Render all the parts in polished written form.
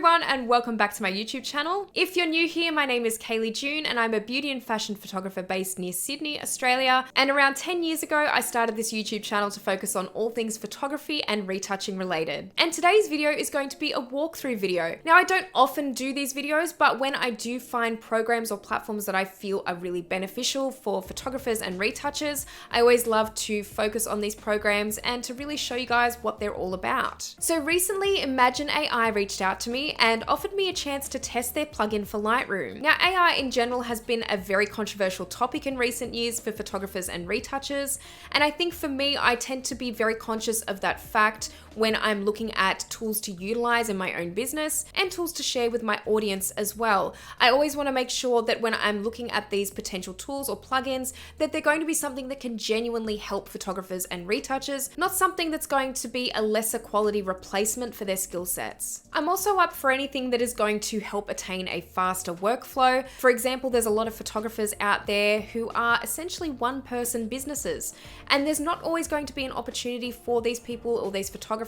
everyone, and welcome back to my YouTube channel. If you're new here, my name is Kaylee June and I'm a beauty and fashion photographer based near Sydney, Australia. And around 10 years ago, I started this YouTube channel to focus on all things photography and retouching related. And today's video is going to be a walkthrough video. Now, I don't often do these videos, but when I do find programs or platforms that I feel are really beneficial for photographers and retouchers, I always love to focus on these programs and to really show you guys what they're all about. So recently, Imagen AI reached out to me and offered me a chance to test their plugin for Lightroom. Now, AI in general has been a very controversial topic in recent years for photographers and retouchers, and I think for me, I tend to be very conscious of that fact when I'm looking at tools to utilize in my own business and tools to share with my audience as well. I always want to make sure that when I'm looking at these potential tools or plugins, that they're going to be something that can genuinely help photographers and retouchers, not something that's going to be a lesser quality replacement for their skill sets. I'm also up for anything that is going to help attain a faster workflow. For example, there's a lot of photographers out there who are essentially one-person businesses, and there's not always going to be an opportunity for these people or these photographers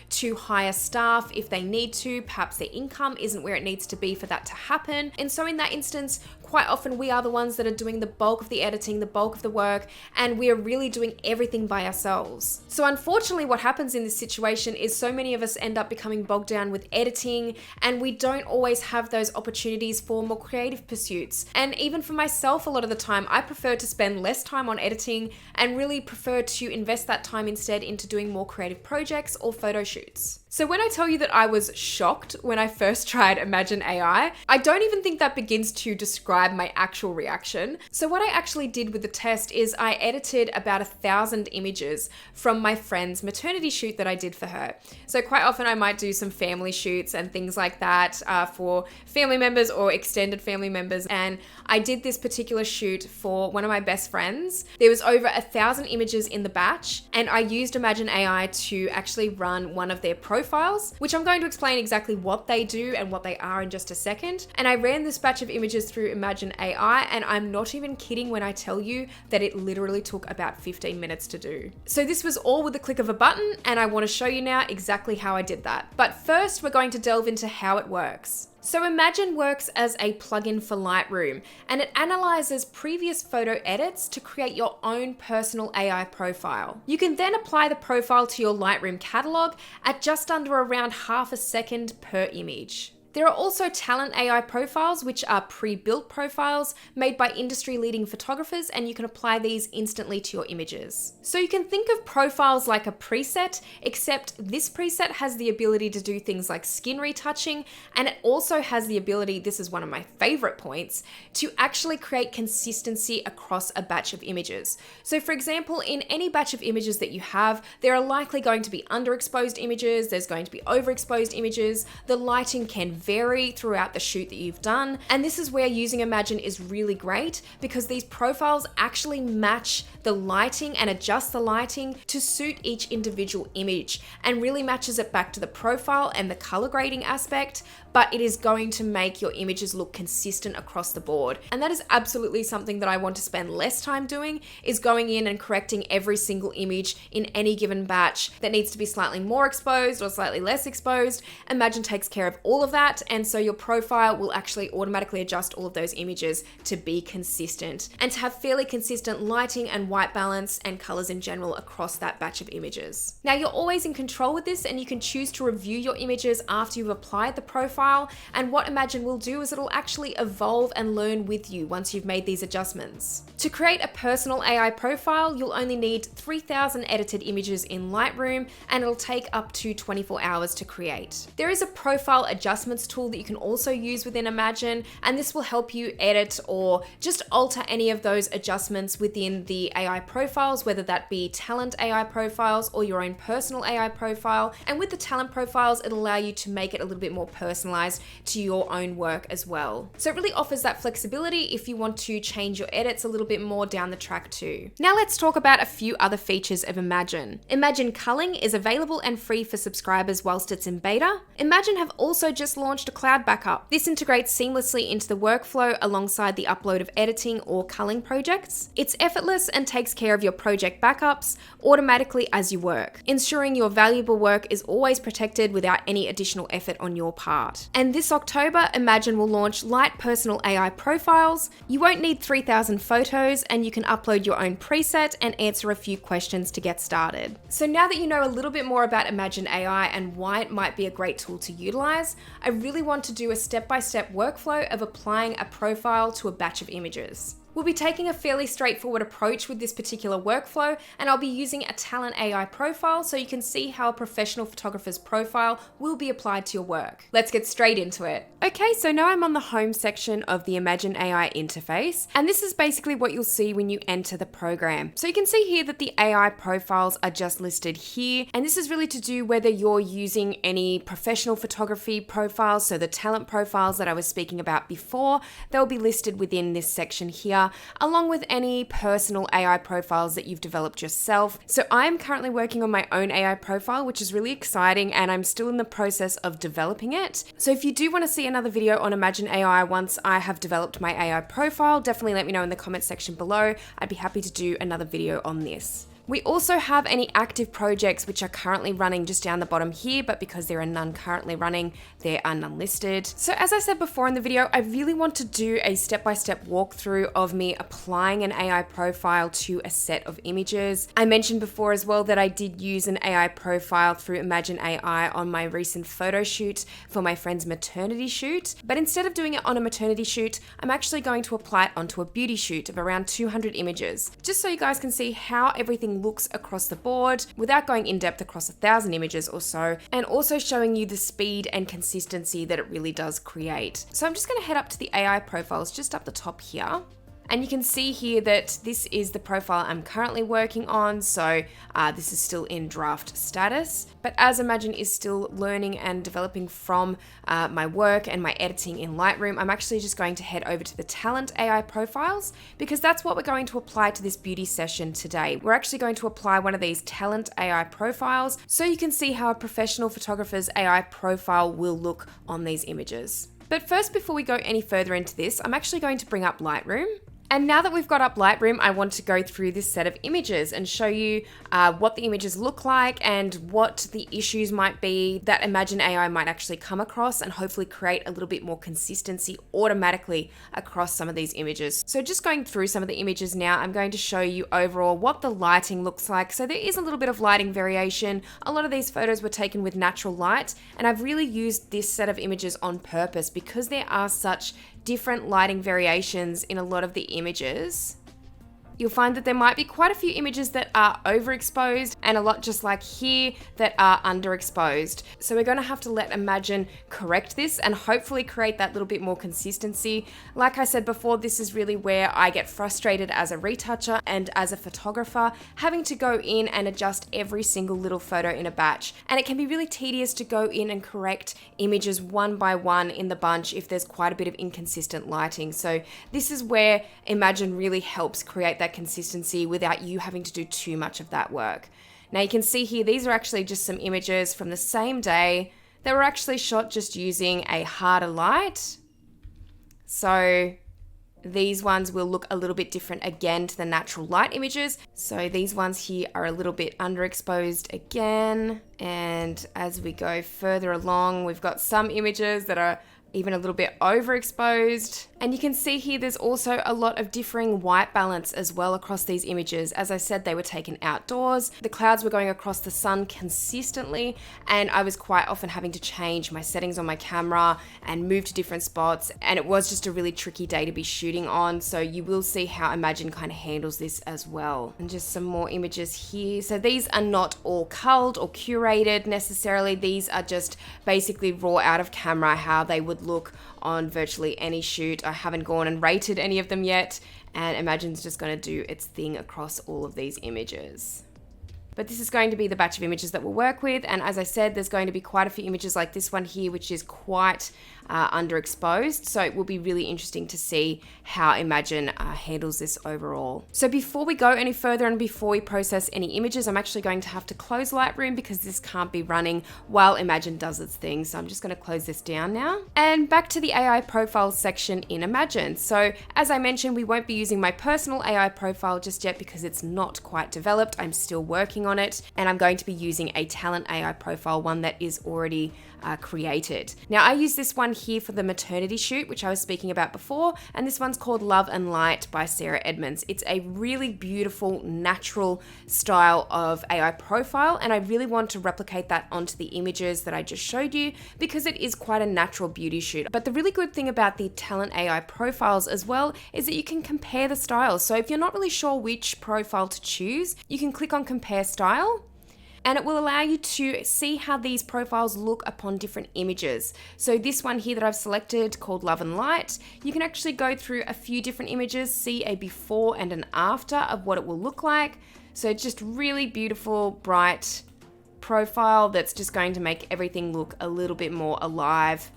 to hire staff if they need to. Perhaps their income isn't where it needs to be for that to happen. And so in that instance, quite often we are the ones that are doing the bulk of the editing, the bulk of the work, and we are really doing everything by ourselves. So unfortunately, what happens in this situation is so many of us end up becoming bogged down with editing, and we don't always have those opportunities for more creative pursuits. And even for myself, a lot of the time, I prefer to spend less time on editing and really prefer to invest that time instead into doing more creative projects or photo shoots. So when I tell you that I was shocked when I first tried Imagen AI, I don't even think that begins to describe my actual reaction. So what I actually did with the test is I edited about 1,000 images from my friend's maternity shoot that I did for her. So quite often I might do some family shoots and things like that for family members or extended family members. And I did this particular shoot for one of my best friends. There was over 1,000 images in the batch, and I used Imagen AI to actually run one of their profiles, which I'm going to explain exactly what they do and what they are in just a second. And I ran this batch of images through Imagen AI, and I'm not even kidding when I tell you that it literally took about 15 minutes to do. So this was all with the click of a button, and I want to show you now exactly how I did that. But first, we're going to delve into how it works. So Imagen works as a plugin for Lightroom, and it analyzes previous photo edits to create your own personal AI profile. You can then apply the profile to your Lightroom catalog at just under around half a second per image. There are also talent AI profiles, which are pre-built profiles made by industry-leading photographers, and you can apply these instantly to your images. So you can think of profiles like a preset, except this preset has the ability to do things like skin retouching, and it also has the ability, this is one of my favorite points, to actually create consistency across a batch of images. So for example, in any batch of images that you have, there are likely going to be underexposed images, there's going to be overexposed images, the lighting can vary throughout the shoot that you've done. And this is where using Imagen is really great, because these profiles actually match the lighting and adjust the lighting to suit each individual image and really matches it back to the profile and the color grading aspect, but it is going to make your images look consistent across the board. And that is absolutely something that I want to spend less time doing, is going in and correcting every single image in any given batch that needs to be slightly more exposed or slightly less exposed. Imagen takes care of all of that, and so your profile will actually automatically adjust all of those images to be consistent and to have fairly consistent lighting and white balance and colors in general across that batch of images. Now, you're always in control with this, and you can choose to review your images after you've applied the profile, and what Imagen will do is it'll actually evolve and learn with you once you've made these adjustments. To create a personal AI profile, you'll only need 3,000 edited images in Lightroom, and it'll take up to 24 hours to create. There is a profile adjustments tool that you can also use within Imagen, and this will help you edit or just alter any of those adjustments within the AI profiles, whether that be talent AI profiles or your own personal AI profile. And with the talent profiles, it'll allow you to make it a little bit more personalized to your own work as well. So it really offers that flexibility if you want to change your edits a little bit more down the track too. Now let's talk about a few other features of Imagen. Imagen culling is available and free for subscribers whilst it's in beta. Imagen have also just launched launched a cloud backup. This integrates seamlessly into the workflow alongside the upload of editing or culling projects. It's effortless and takes care of your project backups automatically as you work, ensuring your valuable work is always protected without any additional effort on your part. And this October, Imagen will launch light personal AI profiles. You won't need 3,000 photos, and you can upload your own preset and answer a few questions to get started. So now that you know a little bit more about Imagen AI and why it might be a great tool to utilize, I really want to do a step-by-step workflow of applying a profile to a batch of images. We'll be taking a fairly straightforward approach with this particular workflow, and I'll be using a talent AI profile so you can see how a professional photographer's profile will be applied to your work. Let's get straight into it. Okay, so now I'm on the home section of the Imagen AI interface, and this is basically what you'll see when you enter the program. So you can see here that the AI profiles are just listed here, and this is really to do whether you're using any professional photography profiles, so the talent profiles that I was speaking about before, they'll be listed within this section here, along with any personal AI profiles that you've developed yourself. So I'm currently working on my own AI profile, which is really exciting, and I'm still in the process of developing it. So if you do want to see another video on Imagen AI once I have developed my AI profile, definitely let me know in the comment section below. I'd be happy to do another video on this. We also have any active projects which are currently running just down the bottom here, but because there are none currently running, there are none listed. So as I said before in the video, I really want to do a step-by-step walkthrough of me applying an AI profile to a set of images. I mentioned before as well that I did use an AI profile through Imagen AI on my recent photo shoot for my friend's maternity shoot, but instead of doing it on a maternity shoot, I'm actually going to apply it onto a beauty shoot of around 200 images, just so you guys can see how everything looks across the board without going in depth across 1,000 images or so, and also showing you the speed and consistency that it really does create. So I'm just going to head up to the AI profiles just up the top here. And you can see here that this is the profile I'm currently working on, so this is still in draft status. But as Imagen is still learning and developing from my work and my editing in Lightroom, I'm actually just going to head over to the talent AI profiles, because that's what we're going to apply to this beauty session today. We're actually going to apply one of these talent AI profiles so you can see how a professional photographer's AI profile will look on these images. But first, before we go any further into this, I'm actually going to bring up Lightroom. And now that we've got up Lightroom, I want to go through this set of images and show you what the images look like and what the issues might be that Imagen AI might actually come across, and hopefully create a little bit more consistency automatically across some of these images. So just going through some of the images now, I'm going to show you overall what the lighting looks like. So there is a little bit of lighting variation. A lot of these photos were taken with natural light, and I've really used this set of images on purpose because there are such different lighting variations in a lot of the images. You'll find that there might be quite a few images that are overexposed and a lot just like here that are underexposed. So we're going to have to let Imagen correct this and hopefully create that little bit more consistency. Like I said before, this is really where I get frustrated as a retoucher and as a photographer, having to go in and adjust every single little photo in a batch. And it can be really tedious to go in and correct images one by one in the bunch if there's quite a bit of inconsistent lighting. So this is where Imagen really helps create that consistency without you having to do too much of that work. Now you can see here, these are actually just some images from the same day that were actually shot just using a harder light. So these ones will look a little bit different again to the natural light images. So these ones here are a little bit underexposed again. And as we go further along, we've got some images that are even a little bit overexposed. And you can see here there's also a lot of differing white balance as well across these images. As I said, they were taken outdoors. The clouds were going across the sun consistently, and I was quite often having to change my settings on my camera and move to different spots. And it was just a really tricky day to be shooting on. So you will see how Imagen kind of handles this as well. And just some more images here. So these are not all culled or curated necessarily. These are just basically raw out of camera, how they would look on virtually any shoot. I haven't gone and rated any of them yet, and Imagen's just going to do its thing across all of these images. But this is going to be the batch of images that we'll work with. And as I said, there's going to be quite a few images like this one here, which is quite underexposed. So it will be really interesting to see how Imagen handles this overall. So before we go any further and before we process any images, I'm actually going to have to close Lightroom because this can't be running while Imagen does its thing. So I'm just going to close this down now. And back to the AI profiles section in Imagen. So as I mentioned, we won't be using my personal AI profile just yet because it's not quite developed. I'm still working on it, and I'm going to be using a talent AI profile, one that is already created. Now I use this one here for the maternity shoot, which I was speaking about before, and this one's called Love and Light by Sarah Edmonds. It's a really beautiful, natural style of AI profile, and I really want to replicate that onto the images that I just showed you because it is quite a natural beauty shoot. But the really good thing about the talent AI profiles as well is that you can compare the styles. So if you're not really sure which profile to choose, you can click on compare style, and it will allow you to see how these profiles look upon different images. So this one here that I've selected called Love and Light, you can actually go through a few different images, see a before and an after of what it will look like. So just really beautiful, bright profile that's just going to make everything look a little bit more alive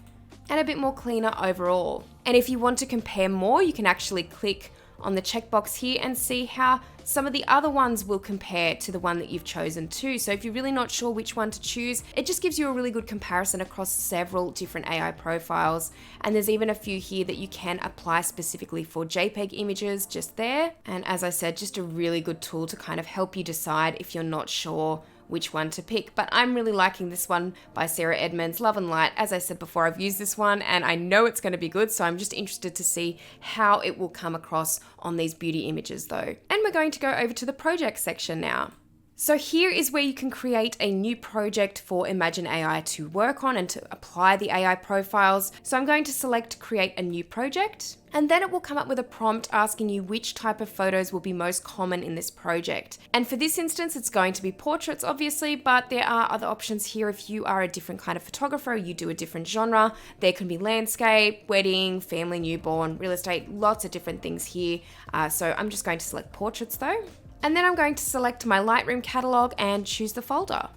and a bit more cleaner overall. And if you want to compare more, you can actually click on the checkbox here and see how some of the other ones will compare to the one that you've chosen too. So if you're really not sure which one to choose, it just gives you a really good comparison across several different AI profiles. And there's even a few here that you can apply specifically for JPEG images just there. And as I said, just a really good tool to kind of help you decide if you're not sure which one to pick. But I'm really liking this one by Sarah Edmonds, Love and Light. As I said before, I've used this one and I know it's going to be good, so I'm just interested to see how it will come across on these beauty images though. And we're going to go over to the project section now. So here is where you can create a new project for Imagen AI to work on and to apply the AI profiles. So I'm going to select create a new project, and then it will come up with a prompt asking you which type of photos will be most common in this project. And for this instance, it's going to be portraits, obviously, but there are other options here. If you are a different kind of photographer, you do a different genre, there can be landscape, wedding, family, newborn, real estate, lots of different things here. So I'm just going to select portraits though. And then I'm going to select my Lightroom catalog and choose the folder.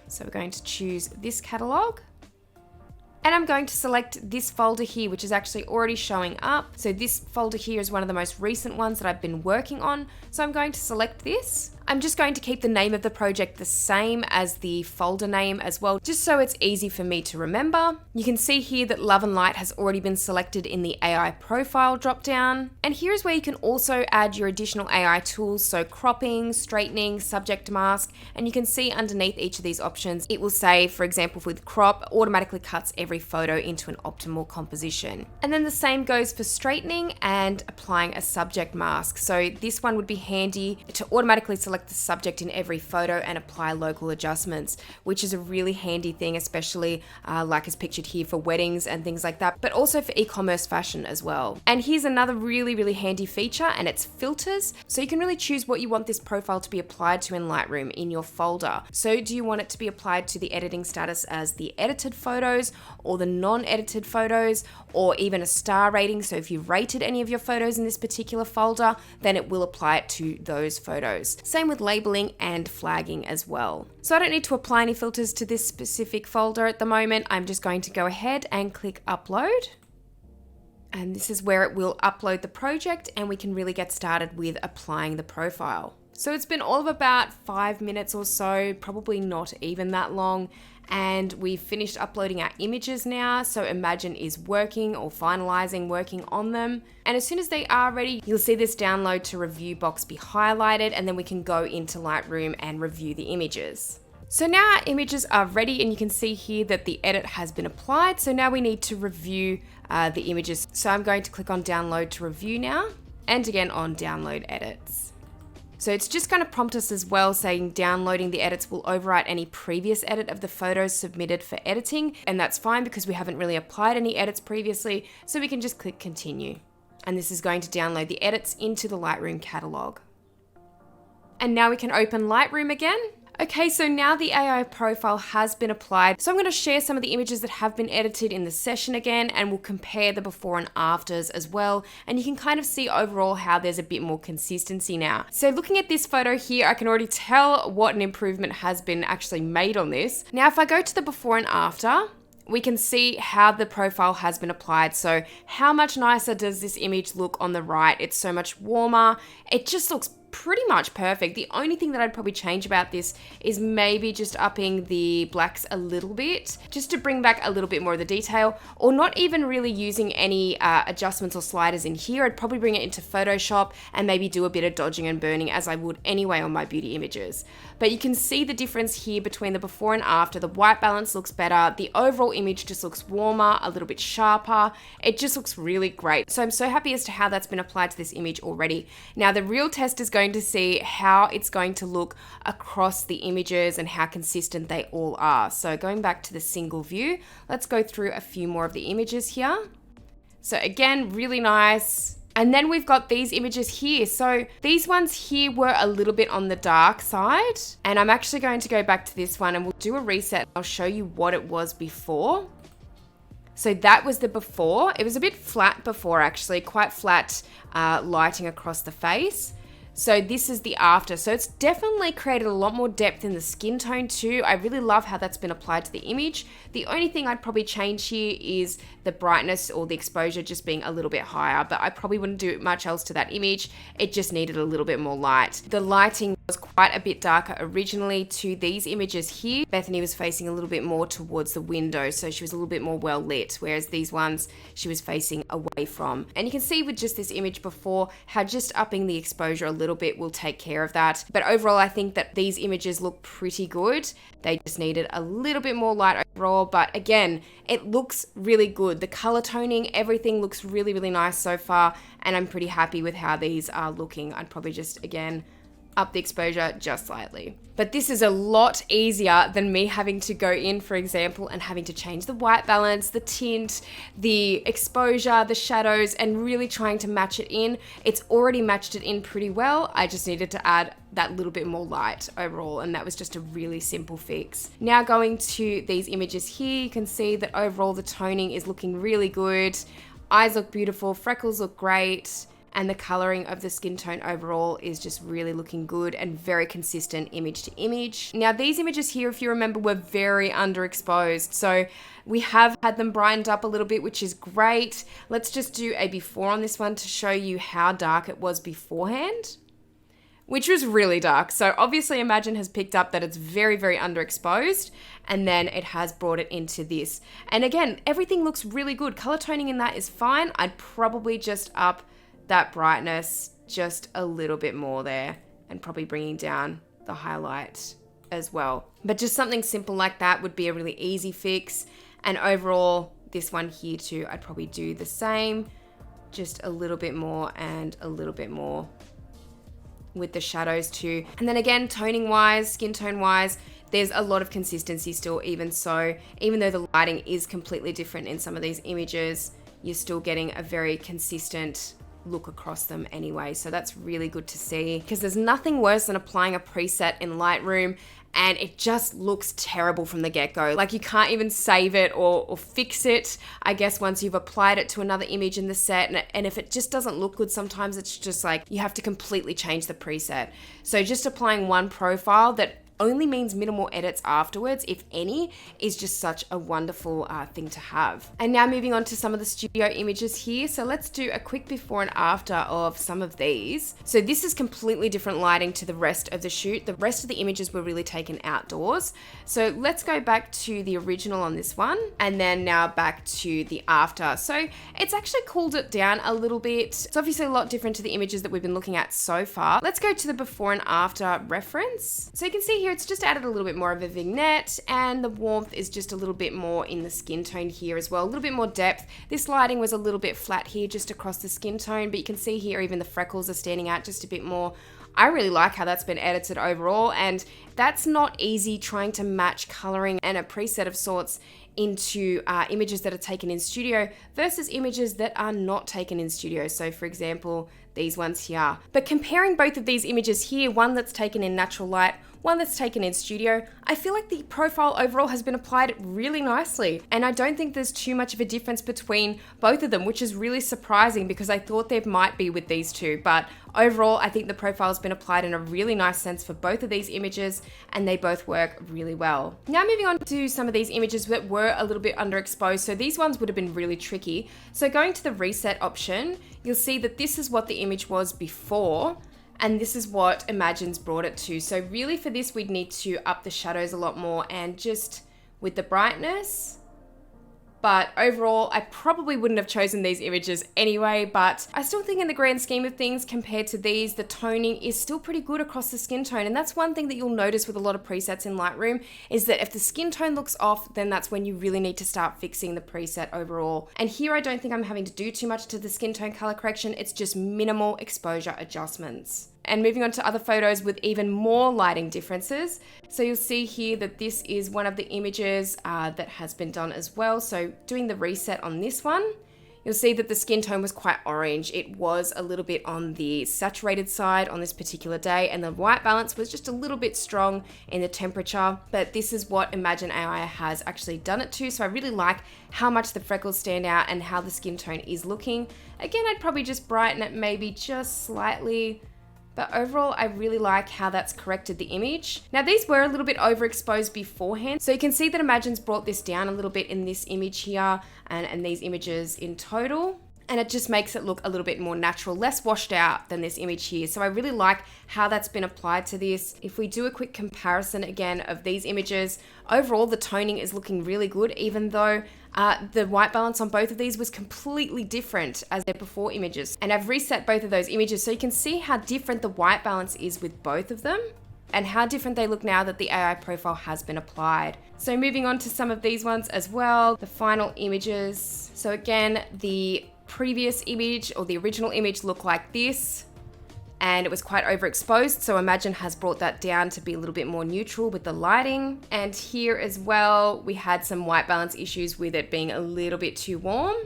So we're going to choose this catalog. And I'm going to select this folder here, which is actually already showing up. So this folder here is one of the most recent ones that I've been working on. So I'm going to select this. I'm just going to keep the name of the project the same as the folder name as well, just so it's easy for me to remember. You can see here that Love and Light has already been selected in the AI profile dropdown. And here's where you can also add your additional AI tools, so cropping, straightening, subject mask, and you can see underneath each of these options, it will say, for example, with crop, automatically cuts every photo into an optimal composition. And then the same goes for straightening and applying a subject mask. So this one would be handy to automatically select the subject in every photo and apply local adjustments, which is a really handy thing, especially like is pictured here for weddings and things like that, but also for e-commerce fashion as well. And here's another really, really handy feature, and it's filters. So you can really choose what you want this profile to be applied to in Lightroom in your folder. So do you want it to be applied to the editing status as the edited photos or the non-edited photos, or even a star rating? So if you've rated any of your photos in this particular folder, then it will apply it to those photos. Same with labeling and flagging as well. So I don't need to apply any filters to this specific folder at the moment. I'm just going to go ahead and click upload. And this is where it will upload the project and we can really get started with applying the profile. So it's been all of about 5 minutes or so, probably not even that long. And we've finished uploading our images now, so Imagen is working or finalizing working on them. And as soon as they are ready, you'll see this download to review box be highlighted, and then we can go into Lightroom and review the images. So now our images are ready, and you can see here that the edit has been applied. So now we need to review the images. So I'm going to click on download to review now, and again on download edits. So it's just going to prompt us as well, saying downloading the edits will overwrite any previous edit of the photos submitted for editing. And that's fine because we haven't really applied any edits previously. So we can just click continue. And this is going to download the edits into the Lightroom catalog. And now we can open Lightroom again. Okay, so now the AI profile has been applied. So I'm going to share some of the images that have been edited in the session again, and we'll compare the before and afters as well. And you can kind of see overall how there's a bit more consistency now. So looking at this photo here, I can already tell what an improvement has been actually made on this. Now, if I go to the before and after, we can see how the profile has been applied. So how much nicer does this image look on the right? It's so much warmer. It just looks pretty much perfect. The only thing that I'd probably change about this is maybe just upping the blacks a little bit, just to bring back a little bit more of the detail, or not even really using any adjustments or sliders in here. I'd probably bring it into Photoshop and maybe do a bit of dodging and burning as I would anyway on my beauty images. But you can see the difference here between the before and after. The white balance looks better. The overall image just looks warmer, a little bit sharper. It just looks really great. So I'm so happy as to how that's been applied to this image already. Now the real test is going to see how it's going to look across the images and how consistent they all are. So going back to the single view, let's go through a few more of the images here. So again, really nice. And then we've got these images here. So these ones here were a little bit on the dark side. And I'm actually going to go back to this one and we'll do a reset. I'll show you what it was before. So that was the before. It was a bit flat before actually, quite flat lighting across the face. So this is the after. So it's definitely created a lot more depth in the skin tone too. I really love how that's been applied to the image. The only thing I'd probably change here is the brightness or the exposure just being a little bit higher, but I probably wouldn't do much else to that image. It just needed a little bit more light. The lighting was quite a bit darker originally to these images here. Bethany was facing a little bit more towards the window, so she was a little bit more well lit, whereas these ones she was facing away from. And you can see with just this image before how just upping the exposure a little bit will take care of that. But overall, I think that these images look pretty good. They just needed a little bit more light overall, but again, it looks really good. The color toning, everything looks really, really nice so far, and I'm pretty happy with how these are looking. I'd probably just, again, up the exposure just slightly. But this is a lot easier than me having to go in, for example, and having to change the white balance, the tint, the exposure, the shadows, and really trying to match it in. It's already matched it in pretty well. I just needed to add that little bit more light overall, and that was just a really simple fix. Now going to these images here, you can see that overall the toning is looking really good. Eyes look beautiful, freckles look great, and the coloring of the skin tone overall is just really looking good and very consistent image to image. Now these images here, if you remember, were very underexposed. So we have had them brightened up a little bit, which is great. Let's just do a before on this one to show you how dark it was beforehand, which was really dark. So obviously Imagen has picked up that it's very, very underexposed, and then it has brought it into this. And again, everything looks really good. Color toning in that is fine. I'd probably just up that brightness just a little bit more there, and probably bringing down the highlight as well. But just something simple like that would be a really easy fix. And overall, this one here too, I'd probably do the same, just a little bit more and a little bit more with the shadows too. And then again, toning wise, skin tone wise, there's a lot of consistency still. Even so, even though the lighting is completely different in some of these images, you're still getting a very consistent look across them anyway. So that's really good to see, because there's nothing worse than applying a preset in Lightroom and it just looks terrible from the get-go. Like you can't even save it or fix it, I guess, once you've applied it to another image in the set. And if it just doesn't look good, sometimes it's just like you have to completely change the preset. So just applying one profile that only means minimal edits afterwards, if any, is just such a wonderful thing to have. And now moving on to some of the studio images here. So let's do a quick before and after of some of these. So this is completely different lighting to the rest of the shoot. The rest of the images were really taken outdoors. So let's go back to the original on this one, and then now back to the after. So it's actually cooled it down a little bit. It's obviously a lot different to the images that we've been looking at so far. Let's go to the before and after reference. So you can see here it's just added a little bit more of a vignette, and the warmth is just a little bit more in the skin tone here as well, a little bit more depth. This lighting was a little bit flat here just across the skin tone, but you can see here even the freckles are standing out just a bit more. I really like how that's been edited overall, and that's not easy trying to match coloring and a preset of sorts into images that are taken in studio versus images that are not taken in studio. So for example, these ones here. But comparing both of these images here, one that's taken in natural light, one that's taken in studio, I feel like the profile overall has been applied really nicely. And I don't think there's too much of a difference between both of them, which is really surprising because I thought there might be with these two. But overall, I think the profile has been applied in a really nice sense for both of these images, and they both work really well. Now moving on to some of these images that were a little bit underexposed. So these ones would have been really tricky. So going to the reset option, you'll see that this is what the image was before, and this is what Imagen's brought it to. So really for this, we'd need to up the shadows a lot more and just with the brightness. But overall, I probably wouldn't have chosen these images anyway, but I still think in the grand scheme of things, compared to these, the toning is still pretty good across the skin tone. And that's one thing that you'll notice with a lot of presets in Lightroom, is that if the skin tone looks off, then that's when you really need to start fixing the preset overall. And here I don't think I'm having to do too much to the skin tone color correction, it's just minimal exposure adjustments. And moving on to other photos with even more lighting differences. So you'll see here that this is one of the images that has been done as well. So doing the reset on this one, you'll see that the skin tone was quite orange. It was a little bit on the saturated side on this particular day, and the white balance was just a little bit strong in the temperature. But this is what Imagen AI has actually done it to. So I really like how much the freckles stand out and how the skin tone is looking. Again, I'd probably just brighten it maybe just slightly. But overall, I really like how that's corrected the image. Now these were a little bit overexposed beforehand. So you can see that Imagen's brought this down a little bit in this image here and these images in total. And it just makes it look a little bit more natural, less washed out than this image here. So I really like how that's been applied to this. If we do a quick comparison again of these images, overall the toning is looking really good, even though the white balance on both of these was completely different as their before images. And I've reset both of those images so you can see how different the white balance is with both of them and how different they look now that the AI profile has been applied. So moving on to some of these ones as well, the final images. So again, the previous image or the original image looked like this, and it was quite overexposed, so Imagen has brought that down to be a little bit more neutral with the lighting. And here as well, we had some white balance issues with it being a little bit too warm,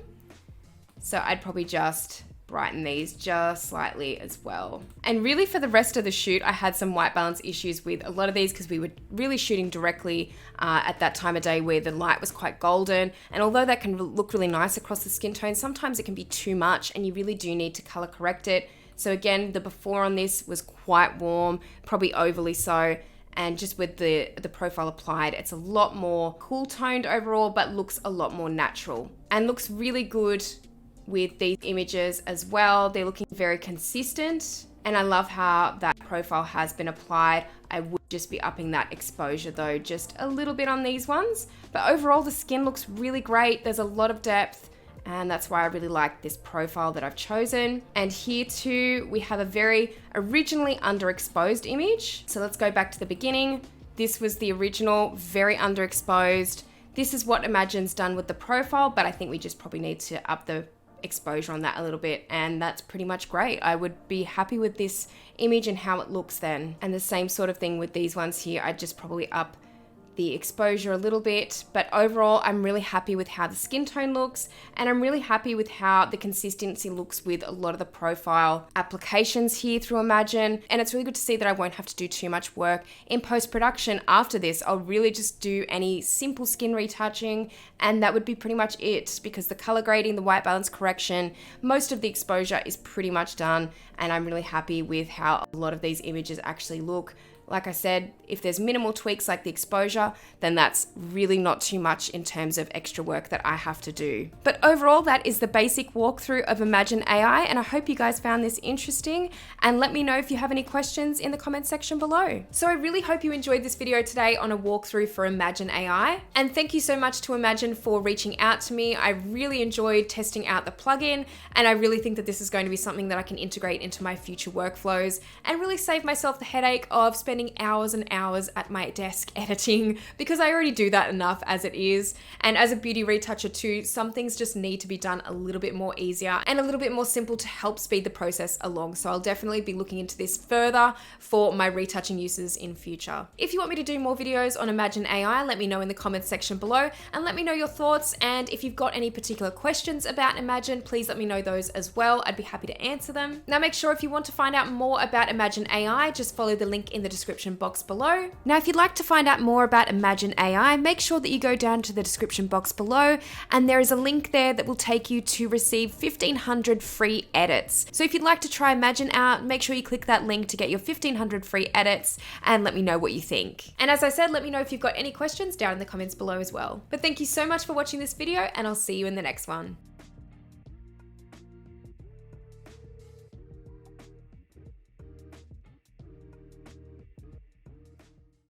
so I'd probably just brighten these just slightly as well. And really for the rest of the shoot, I had some white balance issues with a lot of these because we were really shooting directly at that time of day where the light was quite golden. And although that can look really nice across the skin tone, sometimes it can be too much and you really do need to color correct it. So again, the before on this was quite warm, probably overly so. And just with the profile applied, it's a lot more cool toned overall, but looks a lot more natural and looks really good with these images as well. They're looking very consistent, and I love how that profile has been applied. I would just be upping that exposure though, just a little bit on these ones. But overall, the skin looks really great. There's a lot of depth, and that's why I really like this profile that I've chosen. And here too, we have a very originally underexposed image. So let's go back to the beginning. This was the original, very underexposed. This is what Imagen's done with the profile, but I think we just probably need to up the exposure on that a little bit, and that's pretty much great. I would be happy with this image and how it looks then. And the same sort of thing with these ones here. I'd just probably up the exposure a little bit, but overall I'm really happy with how the skin tone looks, and I'm really happy with how the consistency looks with a lot of the profile applications here through Imagen. And it's really good to see that I won't have to do too much work in post-production after this. I'll really just do any simple skin retouching, and that would be pretty much it, because the color grading, the white balance correction, most of the exposure is pretty much done, and I'm really happy with how a lot of these images actually look. Like I said, if there's minimal tweaks like the exposure, then that's really not too much in terms of extra work that I have to do. But overall, that is the basic walkthrough of Imagen AI, and I hope you guys found this interesting, and let me know if you have any questions in the comment section below. So I really hope you enjoyed this video today on a walkthrough for Imagen AI, and thank you so much to Imagen for reaching out to me. I really enjoyed testing out the plugin, and I really think that this is going to be something that I can integrate into my future workflows and really save myself the headache of spending hours and hours at my desk editing, because I already do that enough as it is. And as a beauty retoucher too, some things just need to be done a little bit more easier and a little bit more simple to help speed the process along. So I'll definitely be looking into this further for my retouching uses in future. If you want me to do more videos on Imagen AI, let me know in the comments section below, and let me know your thoughts. And if you've got any particular questions about Imagen, please let me know those as well. I'd be happy to answer them. Now make sure if you want to find out more about Imagen AI, just follow the link in the description description box below. Now, if you'd like to find out more about Imagen AI, make sure that you go down to the description box below, and there is a link there that will take you to receive 1,500 free edits. So if you'd like to try Imagen out, make sure you click that link to get your 1,500 free edits and let me know what you think. And as I said, let me know if you've got any questions down in the comments below as well. But thank you so much for watching this video, and I'll see you in the next one.